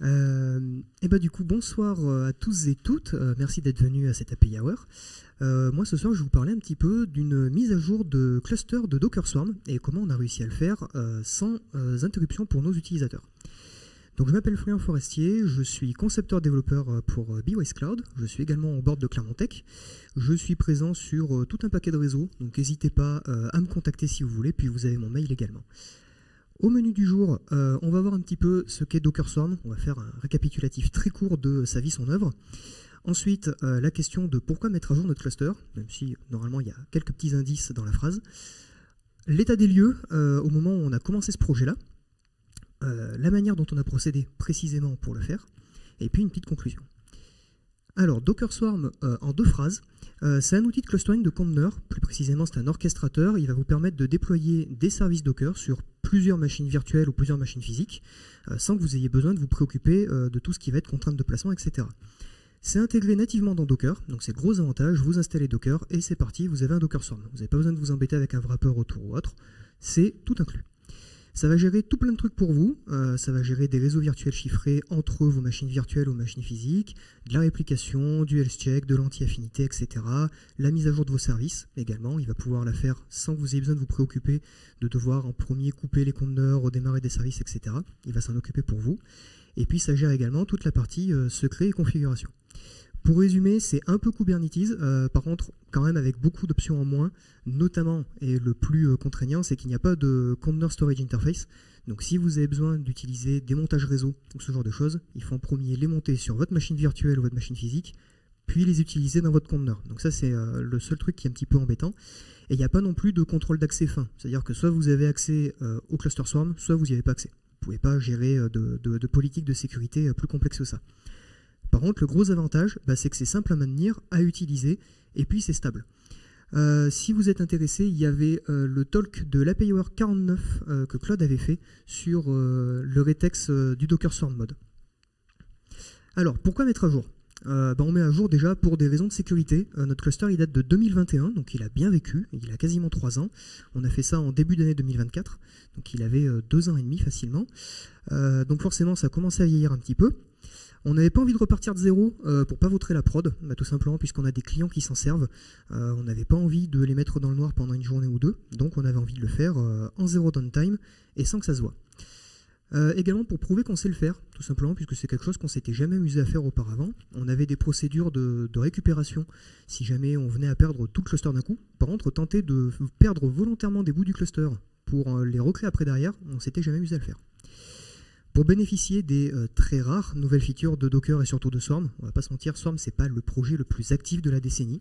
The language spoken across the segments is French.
Et bah du coup, bonsoir à tous et toutes. Merci d'être venus à cette Happy Hour. Moi, ce soir, je vais vous parler un petit peu d'une mise à jour de cluster de Docker Swarm et comment on a réussi à le faire sans interruption pour nos utilisateurs. Donc, je m'appelle Florian Forestier, je suis concepteur-développeur pour BeWise Cloud. Je suis également au board de Clermont Tech. Je suis présent sur tout un paquet de réseaux, donc n'hésitez pas à me contacter si vous voulez, puis vous avez mon mail également. Au menu du jour, on va voir un petit peu ce qu'est Docker Swarm. On va faire un récapitulatif très court de sa vie, son œuvre. Ensuite, la question de pourquoi mettre à jour notre cluster, même si normalement il y a quelques petits indices dans la phrase. L'état des lieux au moment où on a commencé ce projet-là. La manière dont on a procédé précisément pour le faire. Et puis une petite conclusion. Alors, Docker Swarm, en deux phrases, c'est un outil de clustering de conteneurs. Plus précisément, c'est un orchestrateur. Il va vous permettre de déployer des services Docker sur plusieurs machines virtuelles ou plusieurs machines physiques, sans que vous ayez besoin de vous préoccuper de tout ce qui va être contrainte de placement, etc. C'est intégré nativement dans Docker, donc c'est le gros avantage. Vous installez Docker et c'est parti, vous avez un Docker Swarm. Vous n'avez pas besoin de vous embêter avec un wrapper autour ou autre. C'est tout inclus. Ça va gérer tout plein de trucs pour vous, ça va gérer des réseaux virtuels chiffrés entre vos machines virtuelles ou machines physiques, de la réplication, du health check, de l'anti-affinité, etc. La mise à jour de vos services également, il va pouvoir la faire sans que vous ayez besoin de vous préoccuper de devoir en premier couper les conteneurs, redémarrer des services, etc. Il va s'en occuper pour vous. Et puis ça gère également toute la partie secret et configuration. Pour résumer, c'est un peu Kubernetes, par contre, quand même avec beaucoup d'options en moins, notamment, et le plus contraignant, c'est qu'il n'y a pas de Container Storage Interface. Donc si vous avez besoin d'utiliser des montages réseau ou ce genre de choses, il faut en premier les monter sur votre machine virtuelle ou votre machine physique, puis les utiliser dans votre conteneur. Donc ça, c'est le seul truc qui est un petit peu embêtant. Et il n'y a pas non plus de contrôle d'accès fin. C'est-à-dire que soit vous avez accès au cluster Swarm, soit vous n'y avez pas accès. Vous ne pouvez pas gérer de politique de sécurité plus complexe que ça. Par contre, le gros avantage, c'est que c'est simple à maintenir, à utiliser, et puis c'est stable. Si vous êtes intéressé, il y avait le talk de l'API Hour 49 que Claude avait fait sur le retex du Docker Swarm mode. Alors, pourquoi mettre à jour ? On met à jour déjà pour des raisons de sécurité. Notre cluster il date de 2021, donc il a bien vécu, il a quasiment 3 ans. On a fait ça en début d'année 2024, donc il avait 2 ans et demi facilement. Donc forcément, ça a commencé à vieillir un petit peu. On n'avait pas envie de repartir de zéro pour pas vautrer la prod, tout simplement puisqu'on a des clients qui s'en servent. On n'avait pas envie de les mettre dans le noir pendant une journée ou deux, donc on avait envie de le faire en zéro downtime et sans que ça se voit. Également pour prouver qu'on sait le faire, tout simplement puisque c'est quelque chose qu'on s'était jamais amusé à faire auparavant. On avait des procédures de récupération si jamais on venait à perdre tout le cluster d'un coup. Par contre, tenter de perdre volontairement des bouts du cluster pour les recréer après derrière, on s'était jamais amusé à le faire. Pour bénéficier des très rares nouvelles features de Docker et surtout de Swarm, on va pas se mentir, Swarm c'est pas le projet le plus actif de la décennie.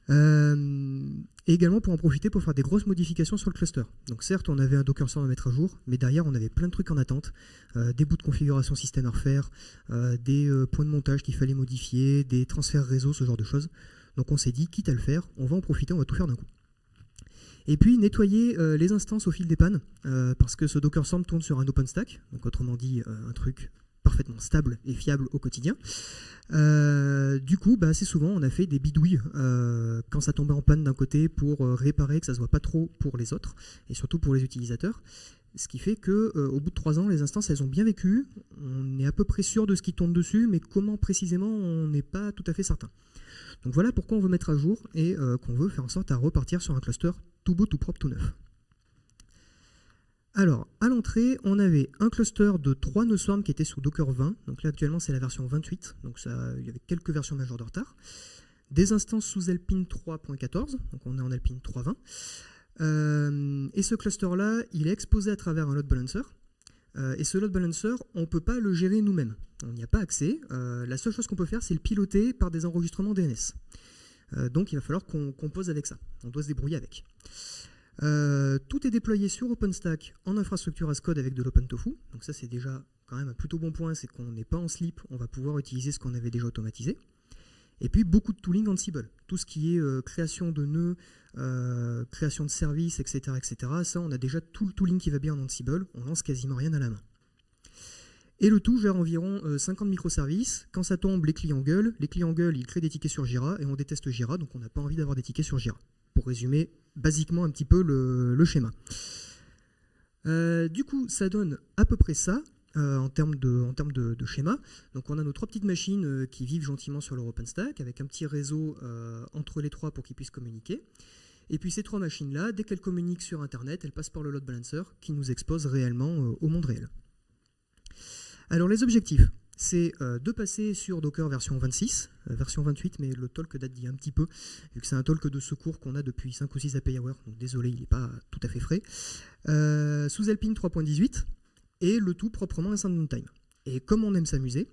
Et également pour en profiter pour faire des grosses modifications sur le cluster. Donc certes on avait un Docker Swarm à mettre à jour, mais derrière on avait plein de trucs en attente, des bouts de configuration système à refaire, des points de montage qu'il fallait modifier, des transferts réseau, ce genre de choses. Donc on s'est dit, quitte à le faire, on va en profiter, on va tout faire d'un coup. Et puis nettoyer les instances au fil des pannes, parce que ce Docker Swarm tourne sur un OpenStack, donc autrement dit un truc parfaitement stable et fiable au quotidien. Du coup, assez souvent on a fait des bidouilles quand ça tombait en panne d'un côté pour réparer que ça ne se voit pas trop pour les autres, et surtout pour les utilisateurs. Ce qui fait qu'au bout de 3 ans, les instances elles ont bien vécu, on est à peu près sûr de ce qui tourne dessus, mais comment précisément on n'est pas tout à fait certain. Donc voilà pourquoi on veut mettre à jour et qu'on veut faire en sorte à repartir sur un cluster tout beau, tout propre, tout neuf. Alors, à l'entrée, on avait un cluster de 3 nœuds Swarm qui était sous Docker 20. Donc là, actuellement, c'est la version 28. Donc il y avait quelques versions majeures de retard. Des instances sous Alpine 3.14. Donc on est en Alpine 3.20. Et ce cluster-là, il est exposé à travers un load balancer. Et ce load balancer, on ne peut pas le gérer nous-mêmes. On n'y a pas accès. La seule chose qu'on peut faire, c'est le piloter par des enregistrements DNS. Donc il va falloir qu'on compose avec ça. On doit se débrouiller avec. Tout est déployé sur OpenStack en infrastructure as code avec de l'OpenTofu. Donc ça c'est déjà quand même un plutôt bon point, c'est qu'on n'est pas en slip, on va pouvoir utiliser ce qu'on avait déjà automatisé. Et puis beaucoup de tooling Ansible. Tout ce qui est création de nœuds, création de services, etc., etc. Ça on a déjà tout le tooling qui va bien en Ansible, on lance quasiment rien à la main. Et le tout gère environ 50 microservices. Quand ça tombe, les clients gueulent, ils créent des tickets sur Jira et on déteste Jira, donc on n'a pas envie d'avoir des tickets sur Jira. Pour résumer basiquement un petit peu le schéma. Du coup, ça donne à peu près ça. en termes de schéma. Donc on a nos 3 petites machines qui vivent gentiment sur leur OpenStack avec un petit réseau entre les 3 pour qu'ils puissent communiquer. Et puis ces 3 machines-là, dès qu'elles communiquent sur Internet, elles passent par le load balancer qui nous expose réellement au monde réel. Alors les objectifs, c'est de passer sur Docker version 26, version 28, mais le talk date d'il y a un petit peu, vu que c'est un talk de secours qu'on a depuis 5 ou 6 API Hours, donc désolé, il n'est pas tout à fait frais. Sous Alpine 3.18, et le tout proprement à Downtime. Et comme on aime s'amuser,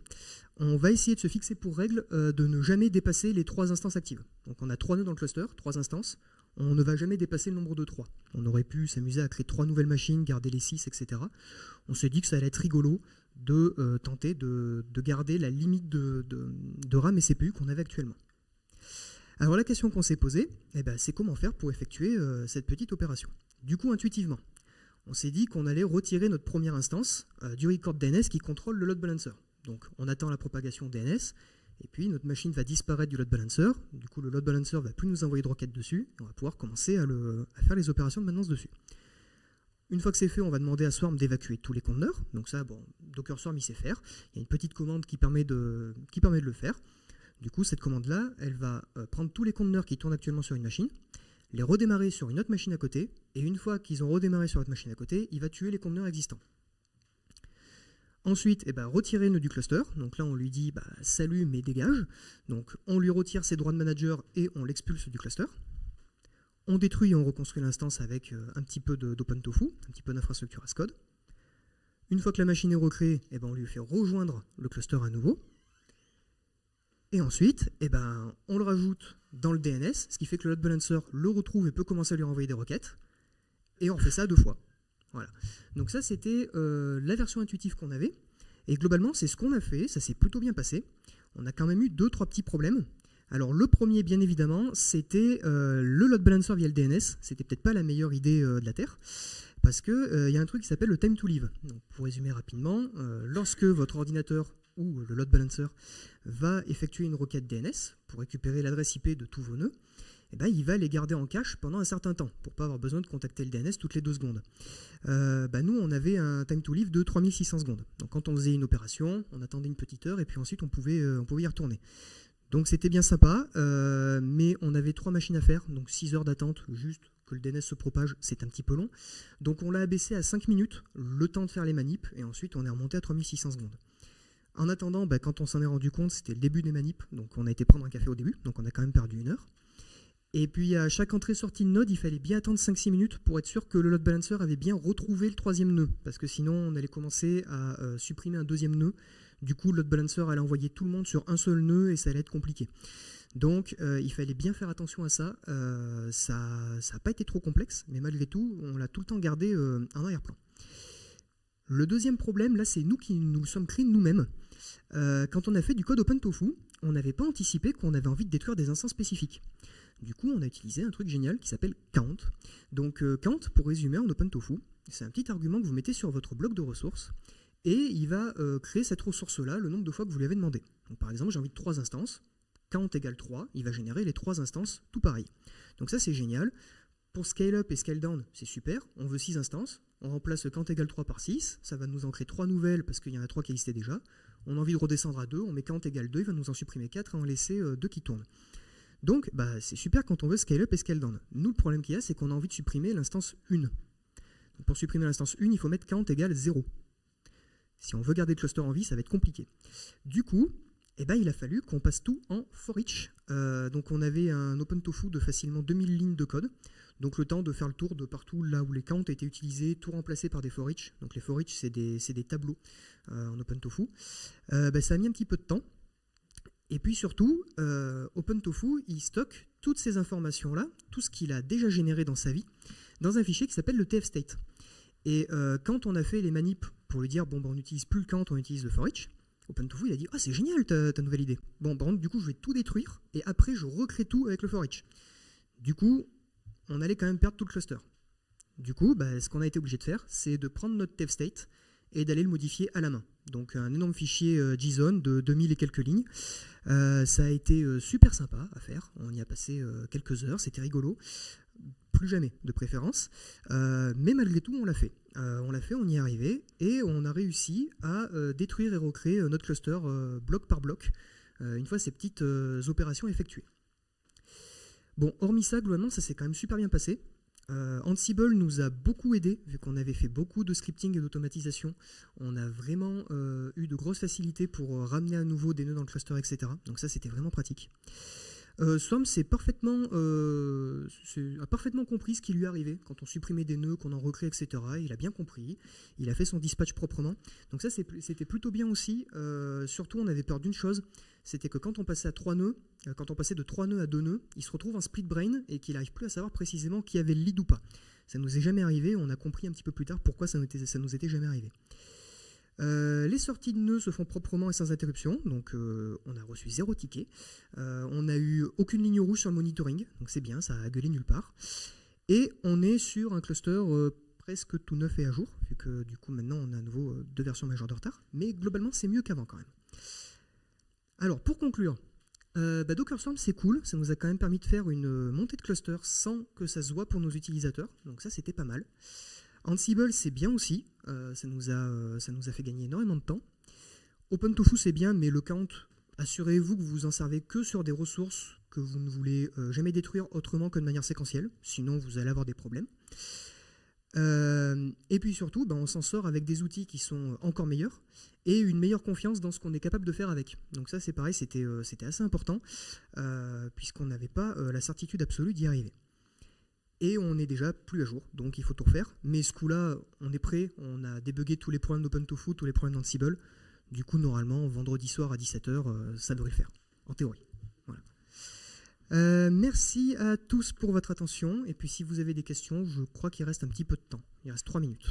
on va essayer de se fixer pour règle de ne jamais dépasser les 3 instances actives. Donc on a 3 nœuds dans le cluster, 3 instances, on ne va jamais dépasser le nombre de 3. On aurait pu s'amuser à créer 3 nouvelles machines, garder les 6, etc. On s'est dit que ça allait être rigolo de tenter de garder la limite de RAM et CPU qu'on avait actuellement. Alors la question qu'on s'est posée, c'est comment faire pour effectuer cette petite opération. Du coup, intuitivement, on s'est dit qu'on allait retirer notre première instance du record DNS qui contrôle le load balancer. Donc on attend la propagation DNS, et puis notre machine va disparaître du load balancer. Du coup, le load balancer ne va plus nous envoyer de requêtes dessus, et on va pouvoir commencer à faire les opérations de maintenance dessus. Une fois que c'est fait, on va demander à Swarm d'évacuer tous les conteneurs. Donc ça, Docker Swarm, il sait faire. Il y a une petite commande qui permet de le faire. Du coup, cette commande-là, elle va prendre tous les conteneurs qui tournent actuellement sur une machine, les redémarrer sur une autre machine à côté, et une fois qu'ils ont redémarré sur l'autre machine à côté, il va tuer les conteneurs existants. Ensuite, retirer le nœud du cluster. Donc là, on lui dit salut, mais dégage. Donc on lui retire ses droits de manager et on l'expulse du cluster. On détruit et on reconstruit l'instance avec un petit peu d'OpenTofu, un petit peu d'infrastructure as code. Une fois que la machine est recréée, on lui fait rejoindre le cluster à nouveau. Et ensuite, on le rajoute dans le DNS, ce qui fait que le load balancer le retrouve et peut commencer à lui renvoyer des requêtes. Et on fait ça 2 fois. Voilà. Donc ça, c'était la version intuitive qu'on avait. Et globalement, c'est ce qu'on a fait. Ça s'est plutôt bien passé. On a quand même eu 2-3 petits problèmes. Alors le premier, bien évidemment, c'était le load balancer via le DNS. C'était peut-être pas la meilleure idée de la Terre. Parce qu'il y a un truc qui s'appelle le time to leave. Donc, pour résumer rapidement, lorsque votre ordinateur ou le load balancer va effectuer une requête DNS pour récupérer l'adresse IP de tous vos nœuds, il va les garder en cache pendant un certain temps pour ne pas avoir besoin de contacter le DNS toutes les 2 secondes. Nous, on avait un time to leave de 3600 secondes. Donc quand on faisait une opération, on attendait une petite heure et puis ensuite on pouvait y retourner. Donc c'était bien sympa, mais on avait 3 machines à faire, donc 6 heures d'attente juste que le DNS se propage, c'est un petit peu long. Donc on l'a abaissé à 5 minutes, le temps de faire les manips, et ensuite on est remonté à 3600 secondes. En attendant, quand on s'en est rendu compte, c'était le début des manips, donc on a été prendre un café au début, donc on a quand même perdu 1 heure. Et puis à chaque entrée-sortie de node, il fallait bien attendre 5-6 minutes pour être sûr que le load balancer avait bien retrouvé le 3e nœud, parce que sinon on allait commencer à supprimer un 2e nœud. Du coup, le load balancer allait envoyer tout le monde sur un seul nœud et ça allait être compliqué. Donc il fallait bien faire attention à ça. Ça n'a pas été trop complexe, mais malgré tout, on l'a tout le temps gardé en arrière-plan. Le deuxième problème, là, c'est nous qui nous sommes créés nous-mêmes. Quand on a fait du code OpenTofu, on n'avait pas anticipé qu'on avait envie de détruire des instances spécifiques. Du coup, on a utilisé un truc génial qui s'appelle count. Donc count, pour résumer en OpenTofu, c'est un petit argument que vous mettez sur votre bloc de ressources et il va créer cette ressource-là le nombre de fois que vous lui avez demandé. Donc, par exemple, j'ai envie de 3 instances, count égale 3, il va générer les 3 instances tout pareil. Donc ça, c'est génial. Pour scale up et scale down, c'est super. On veut 6 instances, on remplace count égale 3 par 6, ça va nous en créer 3 nouvelles parce qu'il y en a 3 qui existaient déjà. On a envie de redescendre à 2, on met count égale 2, il va nous en supprimer 4 et en laisser 2 qui tournent. Donc, c'est super quand on veut scale up et scale down. Nous, le problème qu'il y a, c'est qu'on a envie de supprimer l'instance 1. Donc, pour supprimer l'instance 1, il faut mettre count égale 0. Si on veut garder le cluster en vie, ça va être compliqué. Du coup, il a fallu qu'on passe tout en for each. Donc, on avait un OpenTofu de facilement 2000 lignes de code. Donc, le temps de faire le tour de partout là où les counts étaient utilisés, tout remplacé par des for each. Donc, les for each, c'est des tableaux en OpenTofu. Ça a mis un petit peu de temps. Et puis surtout, OpenTofu, il stocke toutes ces informations-là, tout ce qu'il a déjà généré dans sa vie, dans un fichier qui s'appelle le tfstate. Et quand on a fait les manips pour lui dire, on n'utilise plus le count, on utilise le for each, OpenTofu, il a dit, c'est génial ta nouvelle idée. Du coup, je vais tout détruire, et après, je recrée tout avec le for each. Du coup, on allait quand même perdre tout le cluster. Du coup, ce qu'on a été obligé de faire, c'est de prendre notre tfstate et d'aller le modifier à la main. Donc un énorme fichier JSON de 2000 et quelques lignes. Ça a été super sympa à faire. On y a passé quelques heures, c'était rigolo. plus jamais de préférence, mais malgré tout on l'a fait. On y est arrivé et on a réussi à détruire et recréer notre cluster bloc par bloc, une fois ces petites opérations effectuées. Bon, hormis ça, globalement, ça s'est quand même super bien passé. Ansible nous a beaucoup aidé, vu qu'on avait fait beaucoup de scripting et d'automatisation. On a vraiment eu de grosses facilités pour ramener à nouveau des nœuds dans le cluster, etc. Donc ça, c'était vraiment pratique. Swarm a parfaitement compris ce qui lui arrivait quand on supprimait des nœuds, qu'on en recrée, etc. Il a bien compris, il a fait son dispatch proprement. Donc ça, c'était plutôt bien aussi. Surtout, on avait peur d'une chose, c'était que quand on passait à 3 nœuds, quand on passait de 3 nœuds à 2 nœuds, il se retrouve en split brain et qu'il n'arrive plus à savoir précisément qui avait le lead ou pas. Ça nous est jamais arrivé, on a compris un petit peu plus tard pourquoi ça nous était jamais arrivé. Les sorties de nœuds se font proprement et sans interruption, donc on a reçu 0 ticket. On n'a eu aucune ligne rouge sur le monitoring, donc c'est bien, ça a gueulé nulle part. Et on est sur un cluster presque tout neuf et à jour, vu que du coup maintenant on a à nouveau 2 versions majeures de retard, mais globalement c'est mieux qu'avant quand même. Alors pour conclure, Docker Swarm c'est cool, ça nous a quand même permis de faire une montée de cluster sans que ça se voit pour nos utilisateurs, donc ça c'était pas mal. Ansible c'est bien aussi, ça nous a fait gagner énormément de temps. OpenTofu c'est bien, mais le count, assurez-vous que vous en servez que sur des ressources que vous ne voulez jamais détruire autrement que de manière séquentielle, sinon vous allez avoir des problèmes. Et puis surtout, on s'en sort avec des outils qui sont encore meilleurs et une meilleure confiance dans ce qu'on est capable de faire avec. Donc ça c'est pareil, c'était assez important, puisqu'on n'avait pas la certitude absolue d'y arriver. Et on est déjà plus à jour, donc il faut tout refaire. Mais ce coup-là, on est prêt, on a débugué tous les problèmes d'OpenTofu, tous les problèmes d'Ansible. Du coup, normalement, vendredi soir à 17h, ça devrait le faire, en théorie. Voilà. Merci à tous pour votre attention. Et puis si vous avez des questions, je crois qu'il reste un petit peu de temps. Il reste 3 minutes.